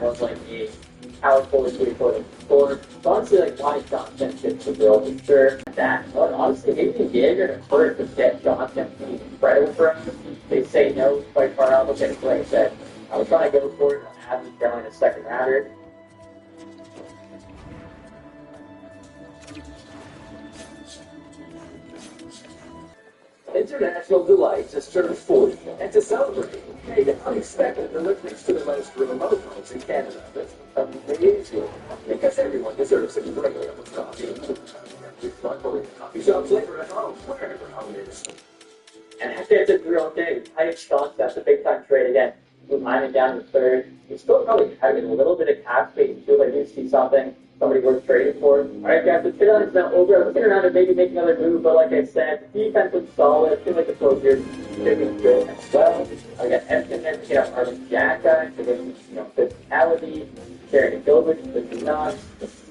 that was like a power forward, 3-4 score. So honestly, like Lonnie Johnson fits the bill for sure. That, but honestly, maybe Diego to hurt to get Johnson. He's incredible for him. They say no quite far out. Look at it, like I said. I was trying to go for it on Adams Carolina second rounder. International Delights has turned 40, and to celebrate, made unexpected deliveries to the most remote homes in Canada that's amazing, because everyone deserves a great cup of coffee. Coffee shop flavor at home, wherever home is. And actually, it's a real thing. Highest concept, that's a big time trade again. Move Hyman down to third. He's still probably having a little bit of cap space too. I do see somebody worth trading for. All right, guys, the trade line is now over. I'm looking around to maybe make another move, but like I said, defense looks solid. I feel like the close here should be good as well. I got Empton there picking up Arvin Jacka to get physicality. Sharon Gilbert, the Knox,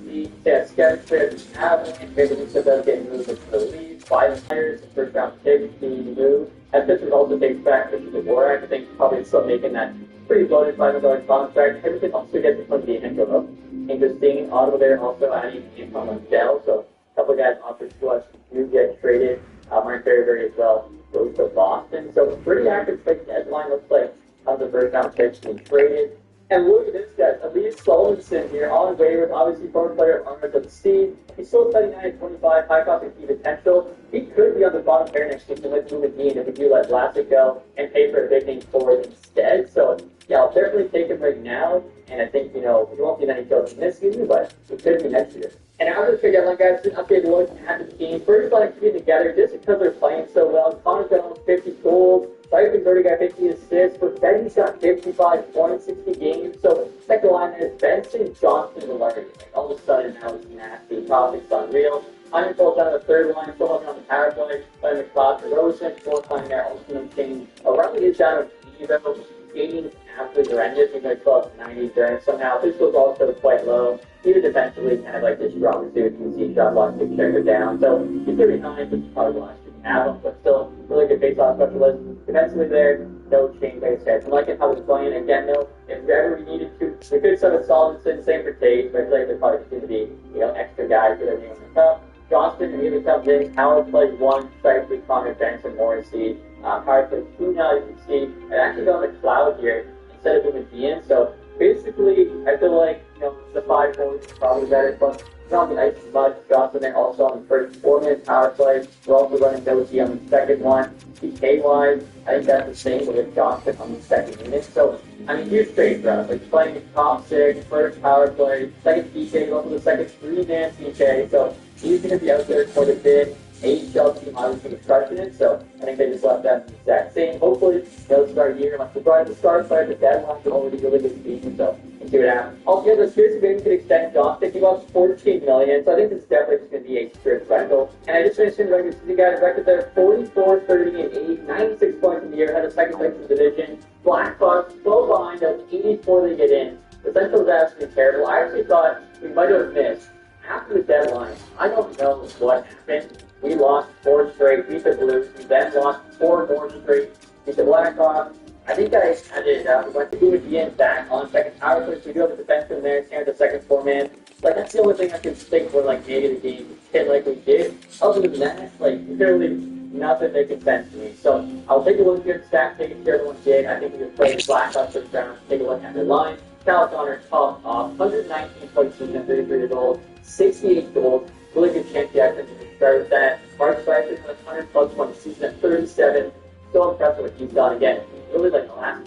yeah, Sketchford, Avalanche, maybe we should getting moved into the lead. 5 players, first round pick, being moved. And Pittsburgh also takes back the war. I think probably still making that pretty bloated $5 contract. Everything also gets from the Angel though. Interesting. Ottawa there also adding income on Dell. So a couple of guys offered to us to get traded. Mark Berry as well goes to Boston. So pretty active trade deadline looks like of the first round picks being traded. And look at this guy, Elias Solensen here on waivers, obviously former player of Armors of the Sea. He's still 79 at 25, high cost and key potential. He could be on the bottom pair next season with Boumediene if we do let Vlasic go and pay for a big name forward instead. So yeah, I'll definitely take him right now. And I think, we won't see many kills in this season, but it could be next year. And after the trade deadline, guys, just update look at the team. First, like to get together just because they're playing so well. Connor's got almost 50 goals. Tyson Bertie got 50 assists. Betty's got 55 points, 60 games. So second line is Benson, Johnson, and Larry. All of a sudden, that was nasty. Topics unreal. Hyman falls down to the third line, still working on the power play. Playing McLeod and Rosen, fourth line there, also no change. O'Reilly is down to Evo. Skating absolutely horrendous. He's going to club 90 there. Somehow, this was also quite low. Even defensively, kind of like this strong suit. You can see shot blocks take carrier down. So he's 39, which is probably the last you can have him, but still really good face-off specialist. Defensively there, no change, like I said. I'm liking how he's playing. Again, though, if ever we needed to, we could set a Solensen, same for Tate, but I feel like there's probably going to be, extra guys that are being on the top. Johnston immediately comes in. Howard plays 1, Cycling, Connor, Benson, Morrissey. Howard plays 2 now, you can see. And actually got on the cloud here instead of doing the end. So basically, I feel like, the 5-4 is probably better, but not the ice as much. Johnson there also on the first 4-minute power play. We're also running Doty on the second one. PK-wise, I think that's the same with Johnson on the second unit. So, huge trade for us. Like playing the top 6, first power play, second PK, also the second 3-man PK. So he's going to be out there quite a bit. AHL team obviously was crushing it, so I think they just left that the exact same. Hopefully, they'll start here. I'm surprised the start player, the deadline's already really good season, so we'll see what happens. Altogether, seriously, maybe we could extend Johnston. He lost $14 million, so I think this is definitely just going to be a straight rental. And I just finished in the regular season, guys. Record there 44, 30, and 8, 96 points in the year, had a second place in the division. Blackhawks, 12 behind us, 84 they get in. The Central is absolutely terrible. I actually thought we might have missed after the deadline. I don't know what happened. We lost 4 straight, beat the Blues. We then lost 4 more straight, beat the Blackhawks. I think I ended up, we went to Boumediene back on second power play. So we do have a defenseman there, Sam, the second 4-man. Like, that's the only thing I can think where, like, maybe the game hit like we did. Other than that, like, literally nothing making sense to me. So I'll take a look here at the stats, take a care of the one did. I think we can play the Blackhawks first round, take a look at their line. Cal Connor top off, 119 points season, 33 years old, 68 goals. Really good chance, yeah, I think we can start with that. Mark Spicer with 100 plus points season at 37. So impressive what he's done again. Really like the last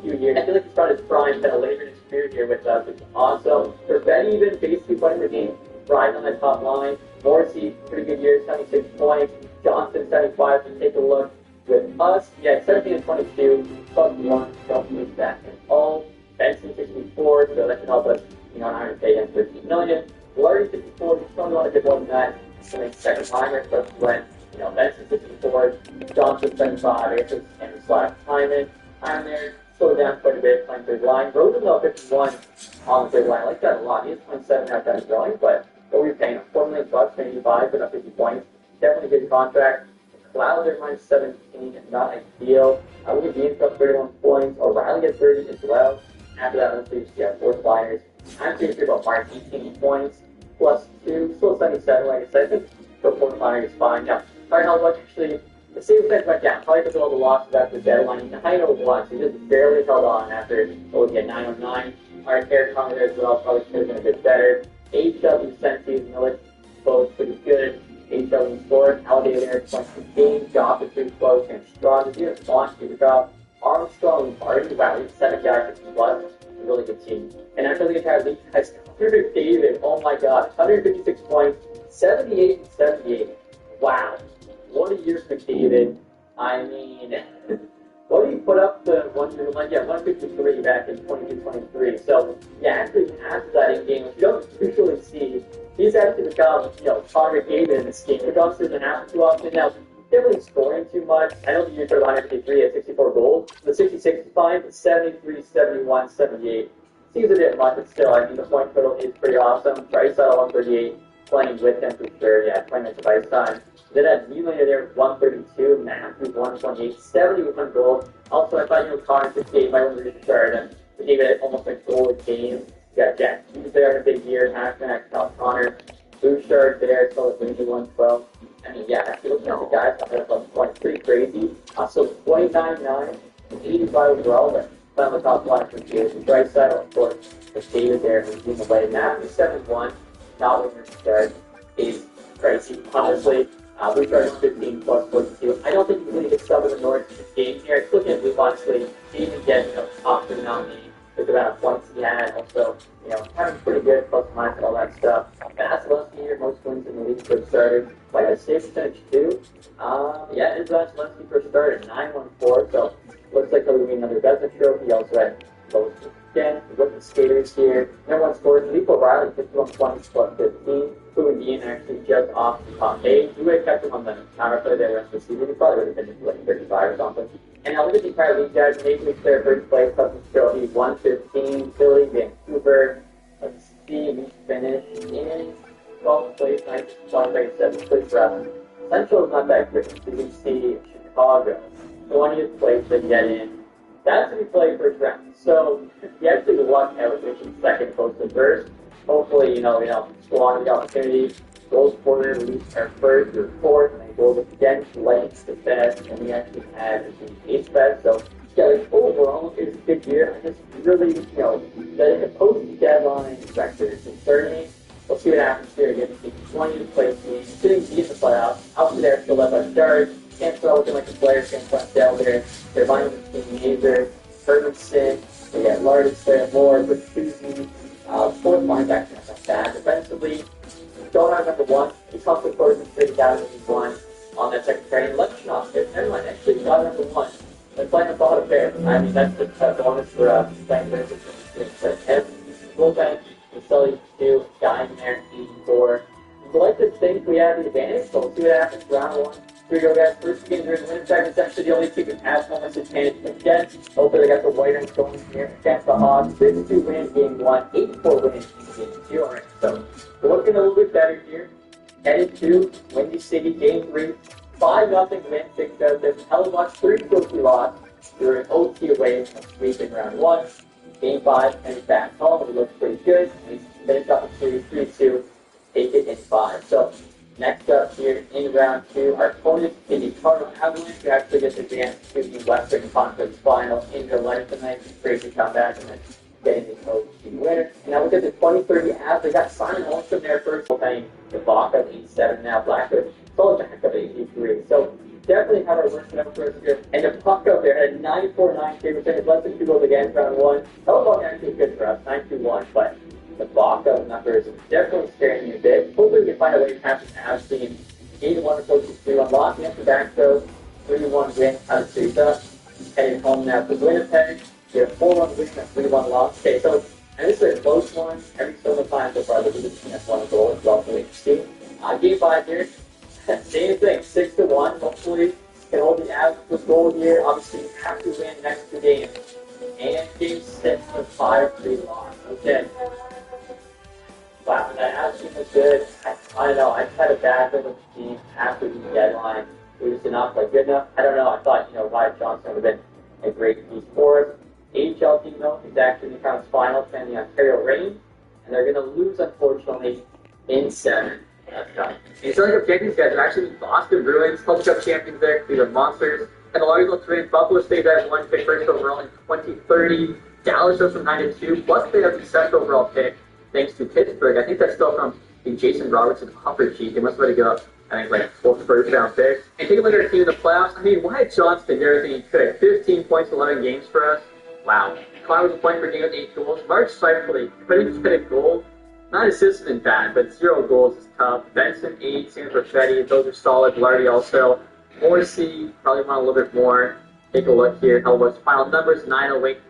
few years. I feel like he's brought his prime kind of later in his career here with us, which is awesome. For Ben even basically playing the game right on the top line. Morrissey, pretty good year, 76 points. Johnson, 75. So take a look with us. Yeah, 17 and 22, plus 1. Don't lose that at all. Benson, 64, so that can help us, on Iron pay him $13 million. Larry 54, just don't want to get more than that. And then second timer, so when, Benson 54, Johnson 75, Andrews / Hyman. I'm there, slow down quite a bit, playing third line. Rosenthal 51 on the third line. I like that a lot. He's 27 out that drawing, but what were you paying? $4 million, 85, but up 50 points. Definitely a good contract. Clouder minus 17, not ideal. Boumediene got 31 points. O'Reilly gets 30 as well. After that, let's see, you have 4 Flyers. I'm pretty sure about Mark 18 points, plus 2, still 77, like I said. I think for 4 Flyers is fine. Now, Cardinals actually, the same thing went down. Probably because of all the losses after the deadline. He's 901, so he just barely held on after, what we get, 909. Our Eric Connor there as well, probably could have been a bit better. HW Sensi, Miller, both pretty good. HW scored, Alligator there, points per game, Goff is pretty close, and strong. The unit launched to drop. Armstrong and Martin, wow, he's 7 yards plus. A really good team. And after the entire league, guys, Connor David, oh my god, 156 points, 78 and 78. Wow. What a year for McDavid. I mean, what did he put up the 153 back in 22-23? So, yeah, actually half that in game, which you don't usually see. He's actually become, Connor David in this game, which also doesn't happen too often. Now, definitely scoring too much. I don't think you sort of 153 at 64 goals. The 66 is fine, but 73, 71, 78 seems a bit much, but still, I mean, the point total is pretty awesome. Bryce out 138, playing with him for sure. Yeah, playing at the ice time. Then at Nylander there with 132, Matthews 128, 71 goals. Also, I thought, Connor 58 might want to restart him. We gave it almost like goal a game. You got Jack Hughes there in a big year, Hackman, Connor, Bouchard there, so it's 112. I mean, yeah, if you look at the guys, that's like pretty crazy. So 29-9, 85 overall, but playing on the top line for years. Bryce side, of course, with David there, who's leading the way. Matthews 7-1, not winning the start, is crazy, honestly. Bouchard is 15 plus 42. I don't think he's going to get stuck with the North game here. It's looking at Luke, honestly, he even get, top to the nominee with the amount of points he had. Also, having pretty good plus minus and all that stuff. Vasilevsky here, most wins in the league for starter. Quite a save percentage too. Yeah, it is Vasilevsky for starter, 914. So looks like he'll win another Vezina trophy. He also had most again with the skaters here. Number 1 scorer, Nico Riley, 51 points plus 15. Moving Ian actually just off the top 8. We would have kept him on the power play there the rest of the season. He probably would have been like 35 or something. And now look at the entire league, guys. Maple Leafs there, first place, Cousins Trophy, 115. Philly, Vancouver. Let's see, we finished in 12th place, 7th place for us. Central is not that great. So you can see Chicago, 20th place they get in. That's who we play first round. So you actually luck out which is second, close to first. Hopefully, squander the opportunity. Goals for the Leafs are first or fourth, and then goals against Lights the best, and we actually had the 8th best. So yeah, overall, it was a good year. I just really, the post-deadline record concerning me. We'll see what happens here. Again, the 20th place team, sitting deep in the playoffs, out there still led by Stars. Can't throw looking like the players can't front down there. They're buying the team Mazer, Ferguson, they got Lardis there, Moore, Bertuzzi, fourth line back not that bad. Defensively, don't have number 1. He's also closing straight down to one on that second pair. And Lectionoff, never mind, actually got number 1. They're playing the bottom pair. I mean, that's the bonus for playing there. But him, bullpen, the Sully 2, guy in there, 84. We like to think we have the advantage, so we'll see what happens. Round 1. Here we go, guys. First game during Winnipeg. It's actually the only team who has moments advantage again. Hopefully, they got the White going here against the Hawks. 6-2 win game 1, 84 win game 2. All right, so we're looking a little bit better here. Headed to Windy City game 3. 5-0 win. Picked out this Hellbucks 3-2 loss. We were in OT away from sweeping round 1. Game 5 and back home. It looks pretty good. We finished up the series 3-2. Take it in 5. So next up here in round 2, our opponent is the Toronto Avalanche, who actually gets advanced to the Western Conference Final in their life tonight. Crazy comeback and then getting the OT winner. And now look at the 2030 Avs. They got Simon Holmstrom there first, playing the Bach at 87 now. Blackwood solid back up 83. So definitely have our worst number first here. And the puck out there had a 94.9 save percentage, less than 2 goals against round 1. Hellbuck actually good for us, 9-2-1, but the Baca numbers definitely scaring me a bit. Hopefully we can find a way to catch this Avs team. 8-1 4-2, unlocking up the back throw, 3-1 win out of Susa. Heading home now to Winnipeg. We have 4-1 win and 3-1 loss. Okay, so and this is a close one. Every single time so far, this is the team that's won a goal. It's also interesting. Game 5 here, same thing, 6-1. Hopefully can hold the Avs to a goal here. Obviously, you have to win next 2 games. And game 6, a 5-3 loss. Okay. Wow, that Avs was good. I don't know. I just had a bad thing with the team after the deadline. We just did not play good enough. I don't know. I thought, Wyatt Johnson would have been a great piece for us. AHL team, though, is actually in the conference final playing the Ontario Reign, and they're going to lose, unfortunately, in 7. That's tough. The Stanley Cup champions, guys, are actually the Boston Bruins, Cup champions there. These are monsters. And the Largeville Twins, Buffalo State has 1 pick first overall in 2030. Dallas goes from 9-2, plus they have the second overall pick thanks to Pittsburgh. I think that's still from the Jason Robertson upper sheet. They must have let it go, I think, like 4 first-round picks. And take a look at our team in the playoffs. I mean, Wyatt Johnston did everything he could. 15 points, 11 games for us. Wow. Clyde was a point per game with 8 goals. Mark Scheifele, couldn't get a goal. Not assists been bad, but 0 goals is tough. Benson, 8. Sam Perfetti, those are solid. Lardy also. Morrissey, probably want a little bit more. Take a look here. How was final numbers? 908.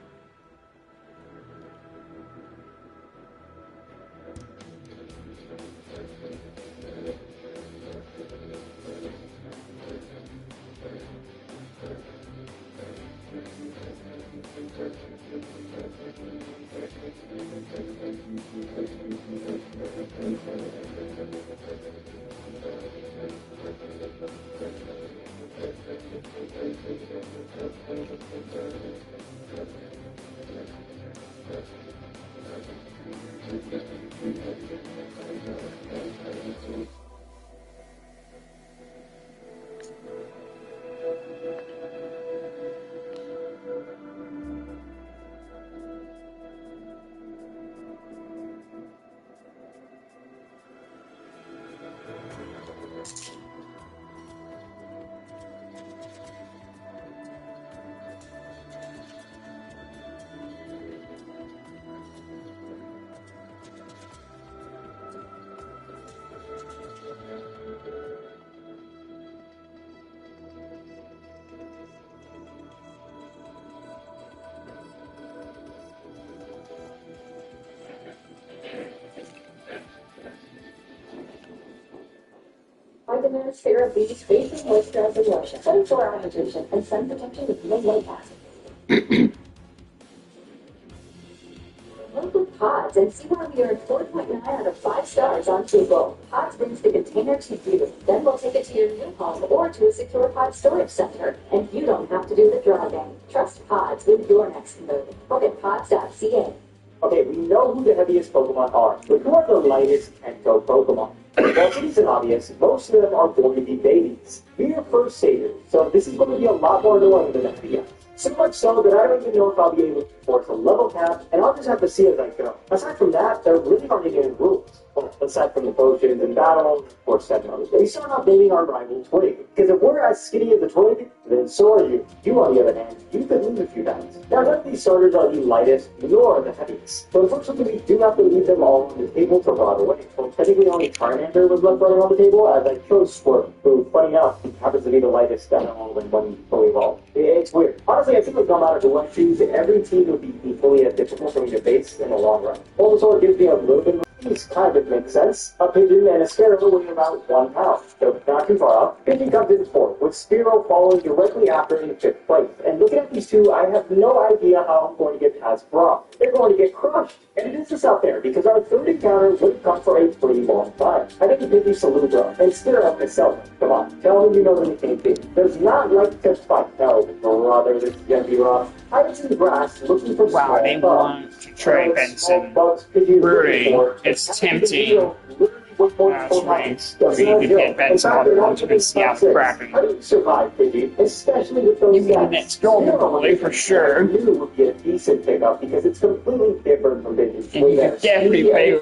I demand a sphere of these facial moisturizing lotion, 24-hour hydration, and sun protection with midnight acid. Look with Pods and see why we earned 4.9 out of 5 stars on Google. Pods brings the container to you. Then we'll take it to your new home or to a secure pod storage center. And you don't have to do the driving. Trust Pods with your next move. Look at pods.ca. Okay, we know who the heaviest Pokemon are, but who are the lightest Kanto Pokemon? Well, it isn't obvious. Most of them are going to be babies. We are first saviors, so this is going to be a lot more annoying than FBS. So much so that I don't even know if I'll be able to force a level cap, and I'll just have to see as I go. Aside from that, there really aren't any rules. Well, aside from the potions and battles, of course, that knows. We start off naming our rival Twig, because if we're as skinny as a Twig, then so are you. You, on the other hand, you could lose a few times. Now, none of these starters are the lightest, nor the heaviest. But unfortunately, we do have to leave them all on the table to rot away. Well, technically, only Charmander was left running on the table, as I chose Squirtle, who, funny enough, happens to be the lightest out of all of them when fully evolved. It's weird. Honestly, I think like no matter who I choose, every team would be equally as difficult for me to face in the long run. Bulbasaur gives me a little bit of these kind of make sense. A pigeon and a sparrow weighing about 1 pound. So not too far off. Pigeon comes in 4th, with Spearow following directly after in 5th place. And looking at these two, I have no idea how I'm going to get past Brock. They're going to get crushed. And it is just out there, because our third encounter would come for a pretty long time. I think the Pidgey Saludra and Spearow itself. Come on, tell me you know anything big. There's not like to fight. No, brother, this is gonna be rough. I was in the grass looking for Wow, they want to trade Benson. Rudy, it's tempting. That's right. We get Benson onto the Seattle Kraken. Survive, Pidgey, especially with those You mean the next goal, probably, for sure. I knew it would be a decent pickup because it's completely different from Pidgey. And you could definitely pay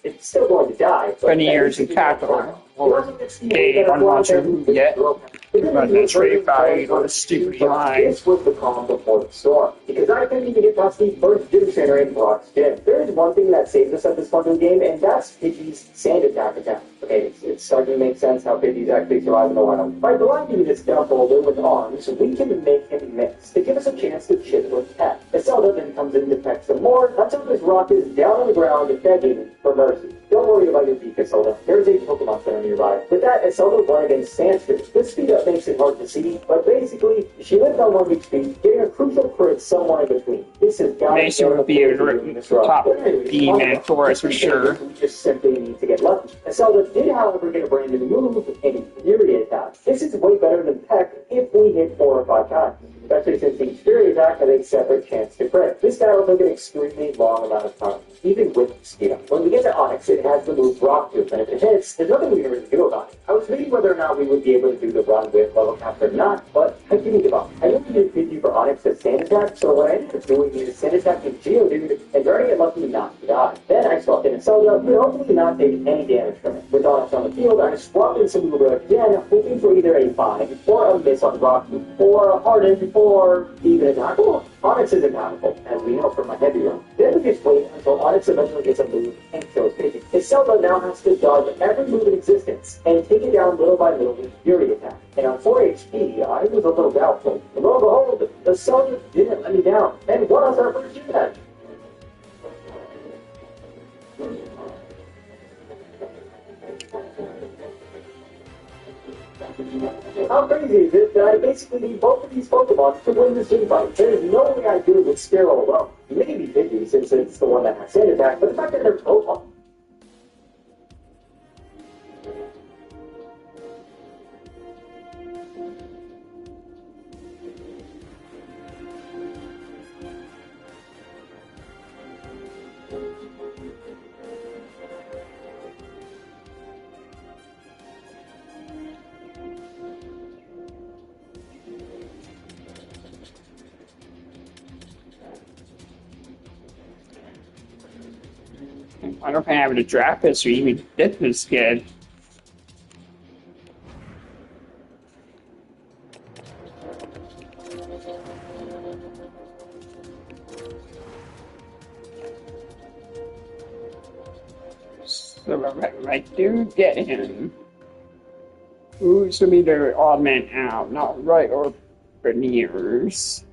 it's still going to die. 20 years in capital, or paid, I'm not sure who yet. But the trade value on a stupid line. This was the calm before the storm, because I couldn't even get past the first gym center in Brock's gym. There is one thing that saves us at this point in the game, and that's Pidgey's sand attack. Okay, it's starting to make sense how Pidgey's actually surviving the wild. By blinding this dumb boulder with arms, we can make him miss, to give us a chance to chip with Pet. Zelda then comes in to peck some more, until this rock is down on the ground begging for mercy. Don't worry about your Pika, Zelda. There's a Pokemon Center nearby. With that, Zelda won against Sandspit. This speed up makes it hard to see, but basically, she lived on 1 HP, getting a crucial crit somewhere in between. This is Mason would be a top B-man for us for sure. We just simply need to get lucky. Zelda did, however, get a brand new move, a Fury Attack. This is way better than Peck if we hit 4 or 5 times. Especially since the Fury Attack attack has a separate chance to crit. This guy will take an extremely long amount of time, even with speed up. When we get to Onyx, it has the move Rock Tooth, and if it hits, there's nothing we can really do about it. I was thinking whether or not we would be able to do the run with level cap or not, but I didn't give up. I knew we did 50 for Onyx to Sand Attack, so what I ended up doing is Sand Attacking Geodude and turning it lucky not to die. Then I swapped in a Zelda, but hopefully not take any damage from it. With Onyx on the field, I swapped in Saluba again, hoping for either a 5 or a miss on Rock Tooth, or a Harden, or even a tackle. Onyx isn't powerful, as we know from my heavy run. Then we just wait until Onyx eventually gets a move and kills Pidgey. His Zelda now has to dodge every move in existence and take it down little by little with Fury Attack. And on 4 HP, I was a little doubtful. But lo and behold, the Zelda didn't let me down, and won us our first match. How crazy is it that I basically need both of these Pokemon to win this team fight? There's no way I do it with Sparrow alone. Maybe Pidgey, since it's the one that has Sand Attack, but the fact that they're both on. I don't know if I have to draft this or even get this kid. So I do get him. Who's gonna be the odd man out? Not right or Veneers.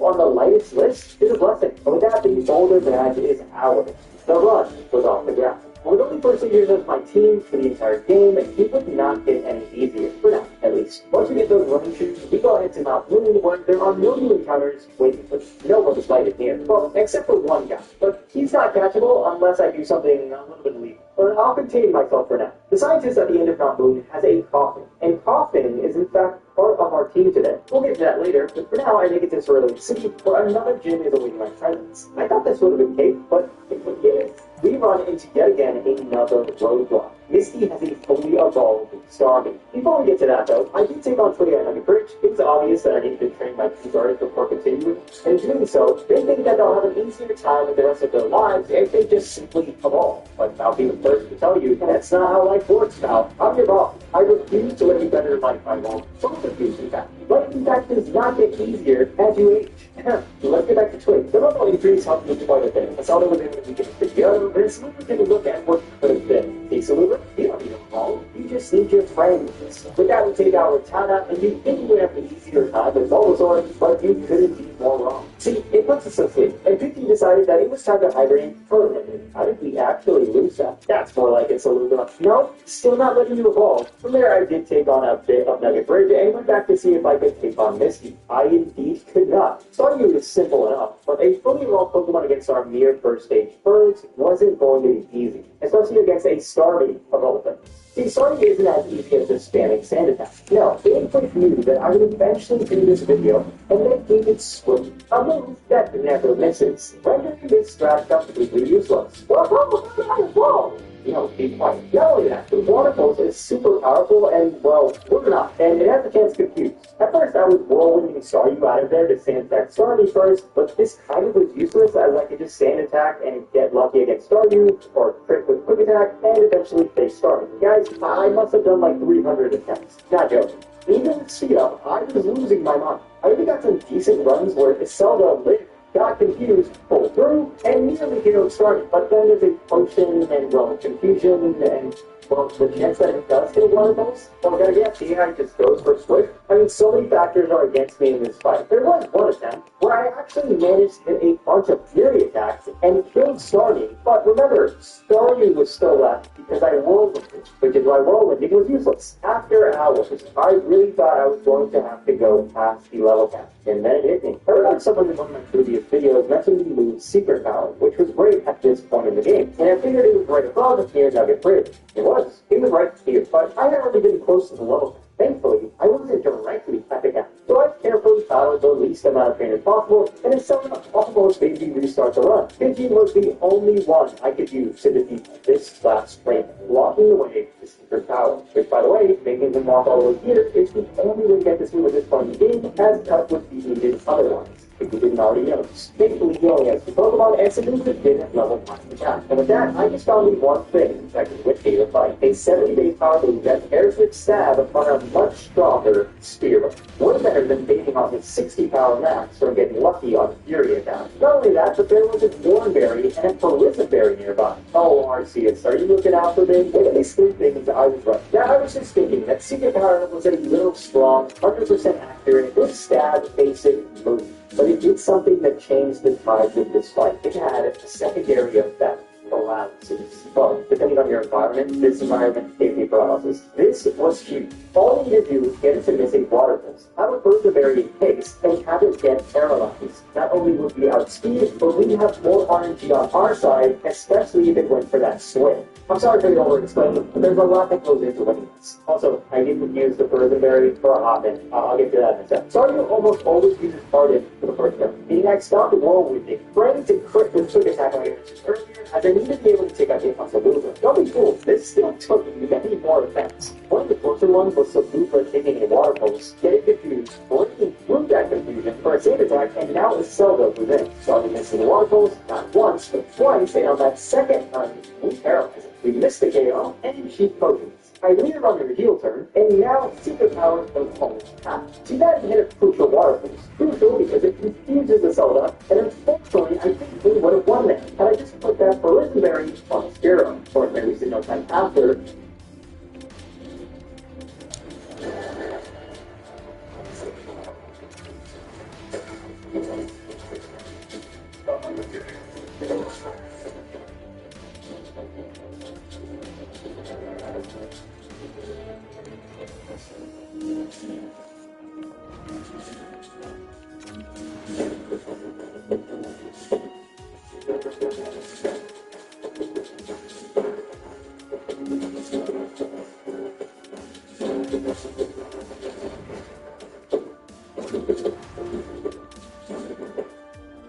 On the lightest list is a blessing, and with that, the boulder badge is ours. The run was off the ground. With only first years as my team for the entire game, it would not get any easier, for now, at least. Once we get those running shoes, we go ahead to Mount Moon, where there are no new encounters waiting for no one is lighted near. Well, except for one guy, but he's not catchable unless I do something a little bit illegal. But I'll contain myself for now. The scientist at the end of Mount Moon has a coffin, and coffin is in fact part of our team today. We'll get to that later, but for now I make it to Cerulean City, where another gym is awaiting my presence. I thought this would have been cake, but it is. We run into yet again another roadblock. Misty has a fully evolved Starmie. Before we get to that though, I did take on Twitter and Bridge. It was obvious that I needed to train my two guards before continuing, and in doing so, they think that they'll have an easier time with the rest of their lives if they just simply evolve. But I'll be the first to tell you, that's not how life works, pal. I'm your boss. I refuse to let you better life, my mom. So confused in fact. Life in fact does not get easier as you age. Let's get back to Twig. The level increase helped me quite a bit. I saw that within the weekend video, but it's Saluva can look at what could have been. See, Saluva, you don't need a call. You just need your friends. With that, we take our Tana, and you think you would have an easier time with Bulbasaur, but you couldn't be more wrong. See, it puts us asleep, and Vicky decided that it was time to hibernate permanently. How did we actually lose that? That's more like it, Saluva. No, still not letting you evolve. From there, I did take on a bit of Nugget Bridge, and went back to see if I could take on Misty. I indeed could not. Staryu is simple enough, but a fully evolved Pokemon against our mere first stage birds wasn't going to be easy, especially against a Starmie of all things. See, Starmie isn't as easy as just spamming Sand Attack. No, Gameplay knew that I would eventually do this video, and then gave it Swim, a move that never misses, rendering this strat completely useless. Whoa! You know, be quiet. Not only that, the water pulse is super powerful and, well, we're not, and it has a chance to confuse. At first, I was whirlwinding Staryu out of there to Sand Attack Starmie first, but this kind of was useless as I could just Sand Attack and get lucky against Staryu, or crit with Quick Attack, and eventually face Starmie. Guys, I must have done like 300 attempts. Not joking. Even with speed up, I was losing my mind. I even got some decent runs where Iselda lived, got confused, pulled through, and nearly KO'd Starmie. But then there's a potion and, well, confusion, and, well, the chance that it does hit one of those, well, then again, see how it just goes for Swift. I mean, so many factors are against me in this fight. There was one attempt where I actually managed to hit a bunch of Fury attacks and killed Starmie. But remember, Starmie was still left because I whirlwinded, which is why whirlwinding was useless. After hours, I really thought I was going to have to go past the level cap. And then it hit me. I remember someone in one of my previous videos mentioned the move Secret Power, which was great at this point in the game. And I figured it was right above near Nugget Bridge. It was. It was right here, but I had already been close to the level cap. Thankfully, I wasn't directly at the cap, so I carefully followed the least amount of pain as possible, and instead of almost made me restart the run. Pidgey was the only one I could use to defeat this last frame, blocking away the Secret Power. Which, by the way, making him walk all the way here is the only way to get this move at this point in the game, as tough would be needed otherwise. If you didn't already notice. Thankfully, he only has 2 Pokemon, and Saluva didn't level 5 attack. And with that, I just found me one thing that could whip me to fight. A 70-base power move that pairs with Stab upon a much stronger Spear. What better than baiting on his 60 power max or getting lucky on Fury attack? Not only that, but there was a Thornberry and a Parison Berry nearby. Oh, Arceus, are you looking out for me? One of these 3 things I was right. Now, I was just thinking that Secret Power was a little strong, 100% accurate, good Stab basic move. But it did something that changed the tides of this fight. It had a secondary effect. Paralysis. Well, depending on your environment, this environment gave me paralysis. This was huge. All you need to do is get into missing water pulse, have a burst of varying pace, and have it get paralyzed. Not only would we outspeed, but we'd have more RNG on our side, especially if it went for that swing. I'm sorry for the over-explaining, but there's a lot that goes into winning this. Also, I didn't use the Frozen Berry for a hop-in. I'll get to that in a second. Staryu almost always uses Pardon for the first turn, meaning I stopped whirlwinding, trying to crit with Quick Attack like I mentioned earlier, as I needed to be able to take out the Saluva. Don't be fooled, this still took me many more attempts. One of the closer ones was Saluva taking a water pulse, getting confused, breaking through that confusion for a Sand Attack, and now Iselda was in. Started missing the water pulse, not once, but twice, and on that second time, we paralyzed it. We missed the KO, and she potions. I leader on her heel turn, and now Secret Power of almost half. See, that hit a crucial water pulse. Crucial because it confuses the Zelda, and unfortunately, I think we would have won that had I just put that Parison Berry on Spearow. Of course, then we did no time after.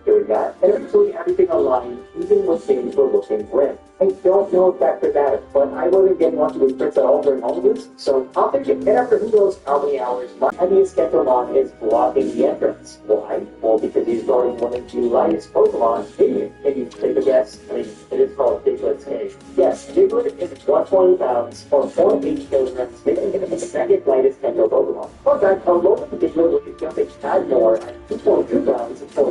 Doing that, and eventually everything aligned, even when things were looking grim. I don't know if that could matter, but I wasn't getting onto the crits at all during all of this, so I'll take it. And after who knows how many hours, my heaviest Pokemon is blocking the entrance. Why? Well, because he's guarding one of the lightest Pokemon. Can you take a guess? I mean, it is called Diglett's cage. Yes, Diglett is 120 pounds, or 0.8 kilograms, making him the second lightest Kanto Pokemon. Fun fact, a lower Diglett would be just a tad more at 2.2 pounds, or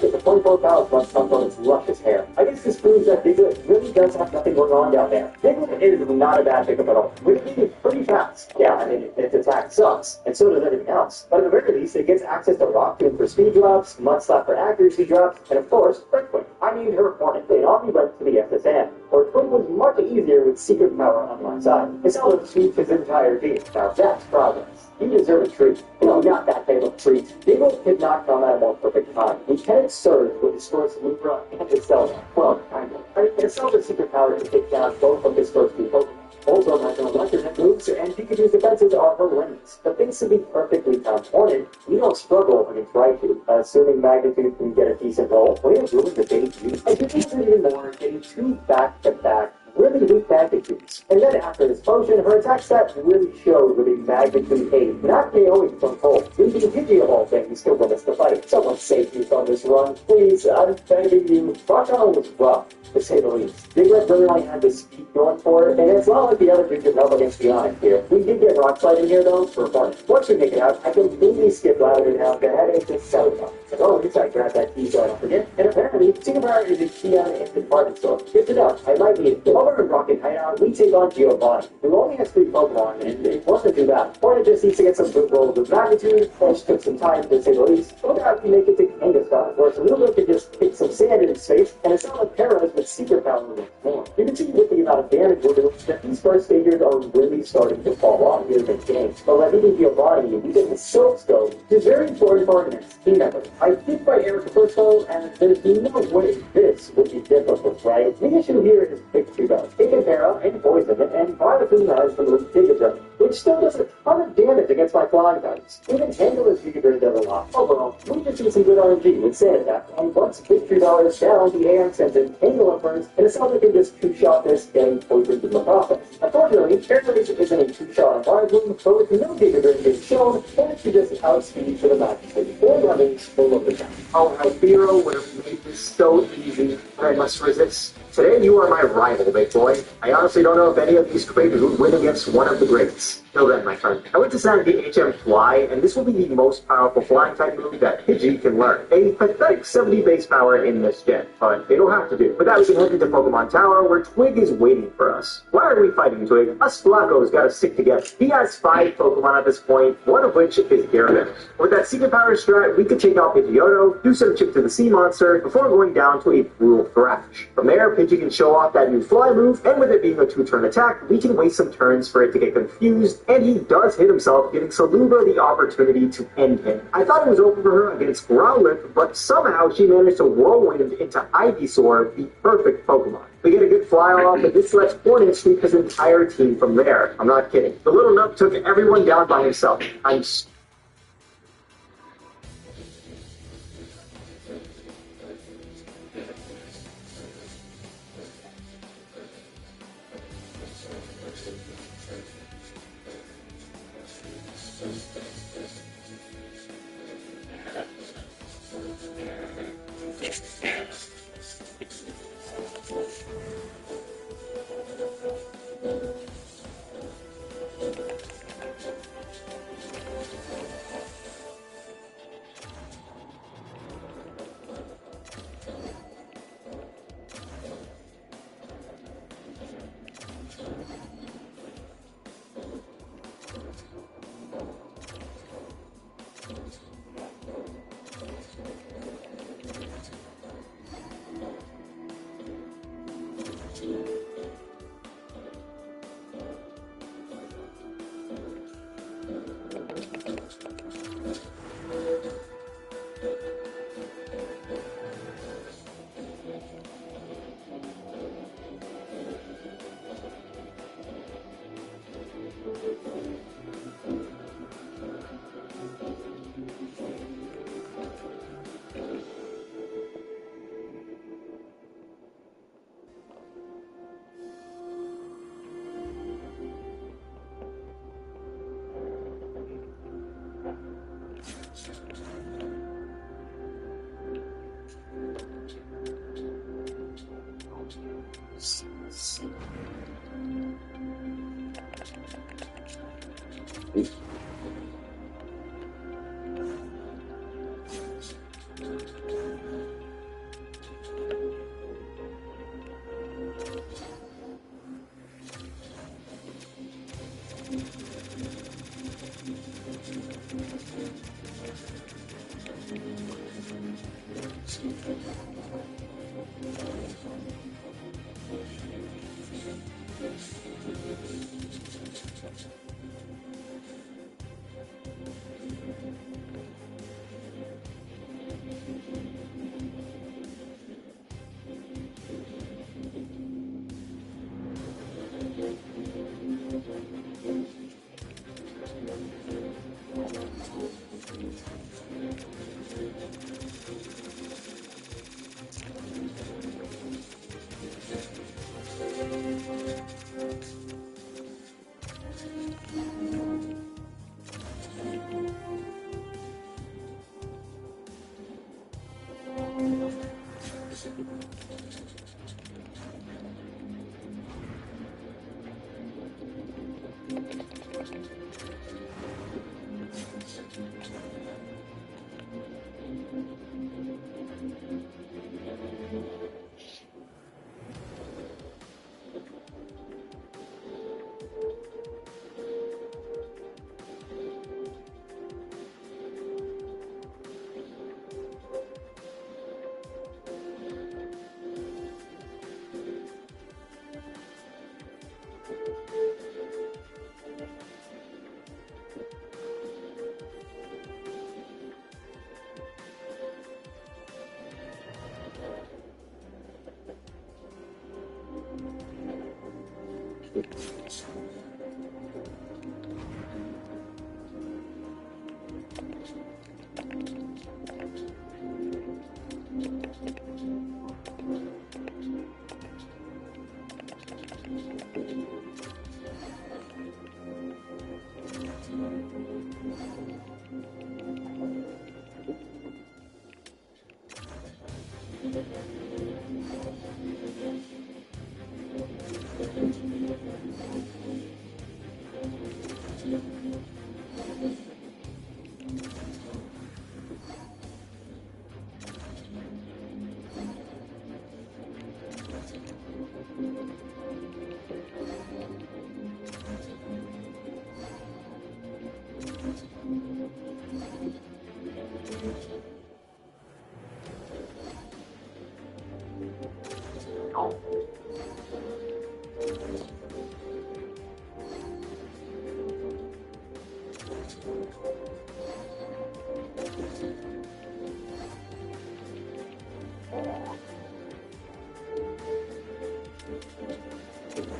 with the 24 pounds must come from its luscious hair. I guess this proves that Diglett really does have nothing going on down there. Diglett is not a bad pickup at all. With it being pretty fast. Yeah, I mean, its attack sucks, and so does everything else. But at the very least, it gets access to Rock Tomb for speed drops, Mudslap for accuracy drops, and of course, Earthquake. I named her Hornet, and Omni went to the SSN, where Twig was much easier with secret power on one side. It's how to sweep his entire team. Now that's progress. You deserve a treat. No, not that type of treat. Diglett could not come at a more perfect time. Lieutenant Surge with his first Libra and his Zelda. Well, kind of. I mean, it's still the secret power to take down both of his first two Pokemon. Also, my electric moves and Pikachu's defenses are horrendous. But things to be perfectly compounded, we don't struggle against Raichu. Assuming Magnitude can get a decent roll, way to ruin the debut. I do think even more, getting two back-to-back really weak magnitudes. And then after this potion, her attack stat really showed with a magnitude 8, not KOing from full, leaving Pidgey of all things to win us the fight. Someone save me from this run, please, I'm begging you. Rock'n'Roll was rough, to say the least. Diglett really only had the speed going for it, and it's not like the other two could help against Bionic here. We did get Rock Slide in here though, for fun. Once we make it out, I completely skip louder now to head into Celebi. As always, I grab that key so I don't forget, and apparently, Super Power is a key on the department store. Good to know, I might need it. Over in Rocket Hideout, we take on Giovanni, who only has 3 Pokemon, and it wasn't too bad. Hornet just needs to get some good rolls with Magnitude, which took some time to say the least. Look out, we make it to Kangaskhan, where Saluba could just kick some sand in his face, and it's not like Paras with secret power with more. You can see with the amount of damage we're doing that these first stages are really starting to fall off here in the game. But like even Giovanni, we get the Silk Stone, which is very important for our next team member. I did fight Eric first though, and there's no way this would be difficult, right? The issue here is Victory Bell. Taking Terra and Poison, and Biofoon has the move Giga Drain, which still does a ton of damage against my flying types. Even Tangless Giga Drain does a lot. Overall, we just need some good RNG with Sand Attack, and once Victory Bell is down, the AM sends in Tangle Inference, and it's not like can just two-shot this getting poisoned in the process. Unfortunately, Terrorlace isn't a two-shot on Biofoon, so with no Giga Drain being shown, and she just outspeed for the match. Or runnings full of the time. Oh, how Biro would have made this so easy, but I must resist. Today you are my rival, big boy. I honestly don't know if any of these creators would win against one of the greats. Till then, my friend. I went to San the HM Fly, and this will be the most powerful flying type move that Pidgey can learn. A pathetic 70 base power in this gen, but they don't have to do. With that, we can head into Pokemon Tower, where Twig is waiting for us. Why are we fighting Twig? Us Flaccos gotta stick together. He has 5 Pokemon at this point, one of which is Gyarados. With that secret power strat, we could take out Pidgeotto, do some chip to the sea monster, before going down to a brutal Thrash. From there, Pidgey can show off that new fly move, and with it being a 2-turn attack, we can waste some turns for it to get confused, and he does hit himself, giving Saluba the opportunity to end him. I thought it was over for her against Growlithe, but somehow she managed to whirlwind into Ivysaur, the perfect Pokemon. We get a good fly off, and this lets Hornet sweep his entire team from there. I'm not kidding. The little nub took everyone down by himself.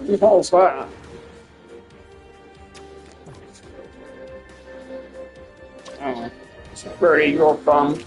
Who holds that? Oh, it's pretty your fun.